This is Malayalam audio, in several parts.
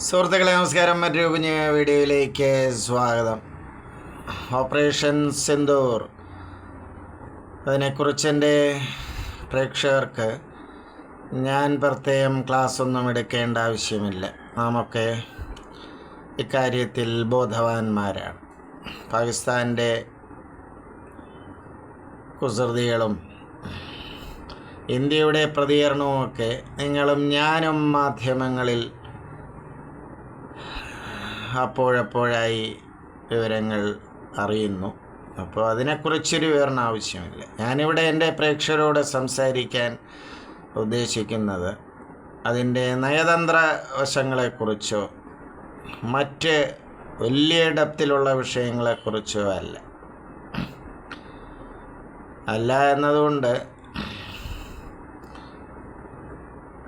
സുഹൃത്തുക്കളെ നമസ്കാരം. മറ്റൊരു കുഞ്ഞ് വീഡിയോയിലേക്ക് സ്വാഗതം. ഓപ്പറേഷൻ സിന്ദൂർ, അതിനെക്കുറിച്ച് എൻ്റെ പ്രേക്ഷകർക്ക് ഞാൻ പ്രത്യേകം ക്ലാസ്സൊന്നും എടുക്കേണ്ട ആവശ്യമില്ല. നാമൊക്കെ ഇക്കാര്യത്തിൽ ബോധവാന്മാരാണ്. പാകിസ്ഥാൻ്റെ കുസൃതികളും ഇന്ത്യയുടെ പ്രതികരണവുമൊക്കെ നിങ്ങളും ഞാനും മാധ്യമങ്ങളിൽ അപ്പോഴപ്പോഴായി വിവരങ്ങൾ അറിയുന്നു. അപ്പോൾ അതിനെക്കുറിച്ചൊരു വിവരണം ആവശ്യമില്ല. ഞാനിവിടെ എൻ്റെ പ്രേക്ഷകരോട് സംസാരിക്കാൻ ഉദ്ദേശിക്കുന്നത് അതിൻ്റെ നയതന്ത്ര വശങ്ങളെക്കുറിച്ചോ മറ്റ് വലിയ ഡെപ്തിലുള്ള വിഷയങ്ങളെക്കുറിച്ചോ അല്ല എന്നതുകൊണ്ട്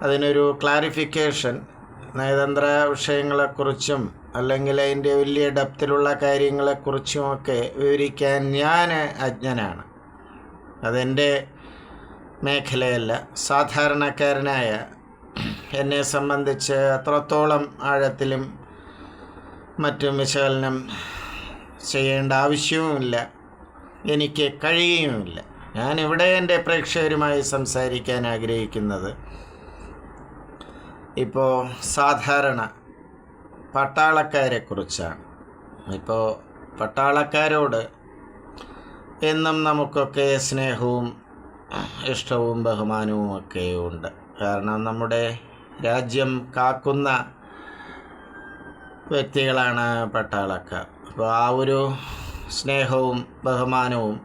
അതിനൊരു ക്ലാരിഫിക്കേഷൻ നയതന്ത്ര വിഷയങ്ങളെക്കുറിച്ചും അല്ലെങ്കിൽ അതിൻ്റെ വലിയ ഡെപ്തിലുള്ള കാര്യങ്ങളെക്കുറിച്ചുമൊക്കെ വിവരിക്കാൻ ഞാൻ അജ്ഞനാണ്. അതെൻ്റെ മേഖലയല്ല. സാധാരണക്കാരനായ എന്നെ സംബന്ധിച്ച് അത്രത്തോളം ആഴത്തിലും മറ്റും വിശകലനം ചെയ്യേണ്ട ആവശ്യവുമില്ല, എനിക്ക് കഴിയുകയുമില്ല. ഞാനിവിടെ എൻ്റെ പ്രേക്ഷകരുമായി സംസാരിക്കാൻ ആഗ്രഹിക്കുന്നത് ഇപ്പോൾ സാധാരണ പട്ടാളക്കാരെക്കുറിച്ചാണ്. ഇപ്പോൾ പട്ടാളക്കാരോട് എന്നും നമുക്കൊക്കെ സ്നേഹവും ഇഷ്ടവും ബഹുമാനവും ഒക്കെ ഉണ്ട്. കാരണം നമ്മുടെ രാജ്യം കാക്കുന്ന വ്യക്തികളാണ് പട്ടാളക്കാർ. അപ്പോൾ ആ ഒരു സ്നേഹവും ബഹുമാനവും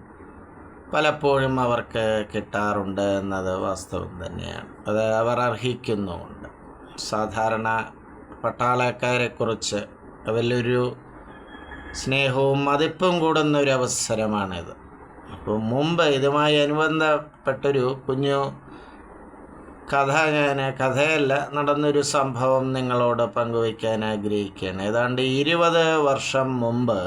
പലപ്പോഴും അവർക്ക് കിട്ടാറുണ്ട് എന്നത് വാസ്തവം തന്നെയാണ്. അത് അവർ അർഹിക്കുന്നുമുണ്ട്. സാധാരണ പട്ടാളക്കാരെക്കുറിച്ച് വലിയൊരു സ്നേഹവും മതിപ്പും കൂടുന്നൊരു അവസരമാണിത്. അപ്പോൾ മുമ്പ് ഇതുമായി അനുബന്ധപ്പെട്ടൊരു കുഞ്ഞു കഥയല്ല, നടന്നൊരു സംഭവം നിങ്ങളോട് പങ്കുവയ്ക്കാൻ ആഗ്രഹിക്കുകയാണ്. ഏതാണ്ട് 20 വർഷം മുമ്പ്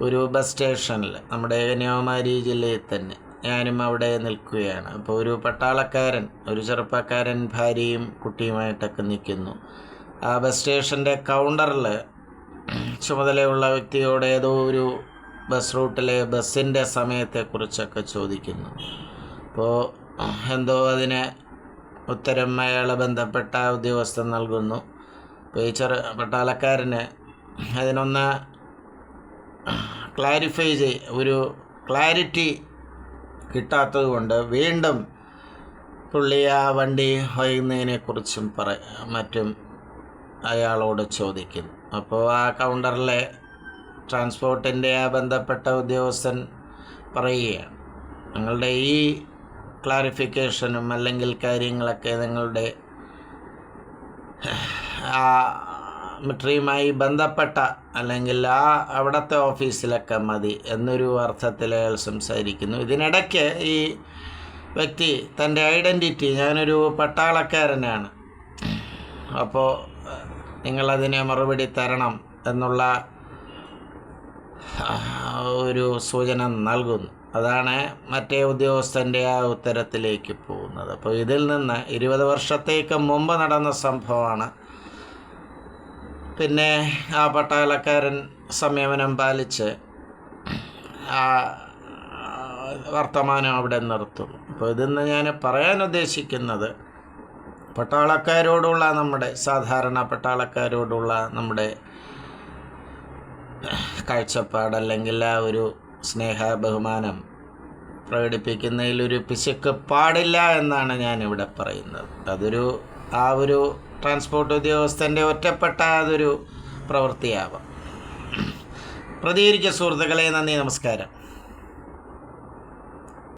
ഒരു ബസ് സ്റ്റേഷനിൽ, നമ്മുടെ കന്യാകുമാരി ജില്ലയിൽ തന്നെ, ഞാനും അവിടെ നിൽക്കുകയാണ്. അപ്പോൾ ഒരു പട്ടാളക്കാരൻ, ഒരു ചെറുപ്പക്കാരൻ ഭാര്യയും കുട്ടിയുമായിട്ടൊക്കെ നിൽക്കുന്നു. ആ ബസ് സ്റ്റേഷൻ്റെ കൗണ്ടറിൽ ചുമതലയുള്ള വ്യക്തിയോട് ഏതോ ഒരു ബസ് റൂട്ടിലെ ബസ്സിൻ്റെ സമയത്തെക്കുറിച്ചൊക്കെ ചോദിക്കുന്നു. അപ്പോൾ എന്തോ അതിന് ഉത്തരം അയാളെ ബന്ധപ്പെട്ട ഉദ്യോഗസ്ഥൻ നൽകുന്നു. അപ്പോൾ ഈ പട്ടാളക്കാരന് അതിനൊന്ന് ഒരു ക്ലാരിറ്റി കിട്ടാത്തത് കൊണ്ട് വീണ്ടും പുള്ളി ആ വണ്ടി വൈകുന്നതിനെക്കുറിച്ചും മറ്റും അയാളോട് ചോദിക്കുന്നു. അപ്പോൾ ആ കൗണ്ടറിലെ ട്രാൻസ്പോർട്ടിൻ്റെ ആ ബന്ധപ്പെട്ട ഉദ്യോഗസ്ഥൻ പറയുകയാണ്, നിങ്ങളുടെ ഈ ക്ലാരിഫിക്കേഷനും അല്ലെങ്കിൽ കാര്യങ്ങളൊക്കെ നിങ്ങളുടെ ആ മിലിറ്ററിയുമായി ബന്ധപ്പെട്ട അല്ലെങ്കിൽ അവിടുത്തെ ഓഫീസിലൊക്കെ മതി എന്നൊരു അർത്ഥത്തിൽ അയാൾ സംസാരിക്കുന്നു. ഇതിനിടയ്ക്ക് ഈ വ്യക്തി തൻ്റെ ഐഡൻറ്റിറ്റി, ഞാനൊരു പട്ടാളക്കാരനാണ്, അപ്പോൾ നിങ്ങളതിനെ മറുപടി തരണം എന്നുള്ള ഒരു സൂചന നൽകുന്നു. അതാണ് മറ്റേ ഉദ്യോഗസ്ഥൻ്റെ ആ ഉത്തരത്തിലേക്ക് പോകുന്നത്. അപ്പോൾ ഇതിൽ നിന്ന് 20 വർഷത്തേക്ക് മുമ്പ് നടന്ന സംഭവമാണ്. പിന്നെ ആ പട്ടാളക്കാരൻ സംയമനം പാലിച്ച് ആ വർത്തമാനം അവിടെ നിർത്തുന്നു. അപ്പോൾ ഇതിന്ന് ഞാൻ പറയാൻ ഉദ്ദേശിക്കുന്നത്, സാധാരണ പട്ടാളക്കാരോടുള്ള നമ്മുടെ കാഴ്ചപ്പാട് അല്ലെങ്കിൽ ആ ഒരു സ്നേഹ ബഹുമാനം പ്രകടിപ്പിക്കുന്നതിലൊരു പിശുക്ക് പാടില്ല എന്നാണ് ഞാനിവിടെ പറയുന്നത്. ആ ഒരു ട്രാൻസ്പോർട്ട് ഉദ്യോഗസ്ഥൻ്റെ ഒറ്റപ്പെട്ട അതൊരു പ്രവൃത്തിയാവാം. പ്രതികരിക്കുക സുഹൃത്തുക്കളെ. നന്ദി, നമസ്കാരം.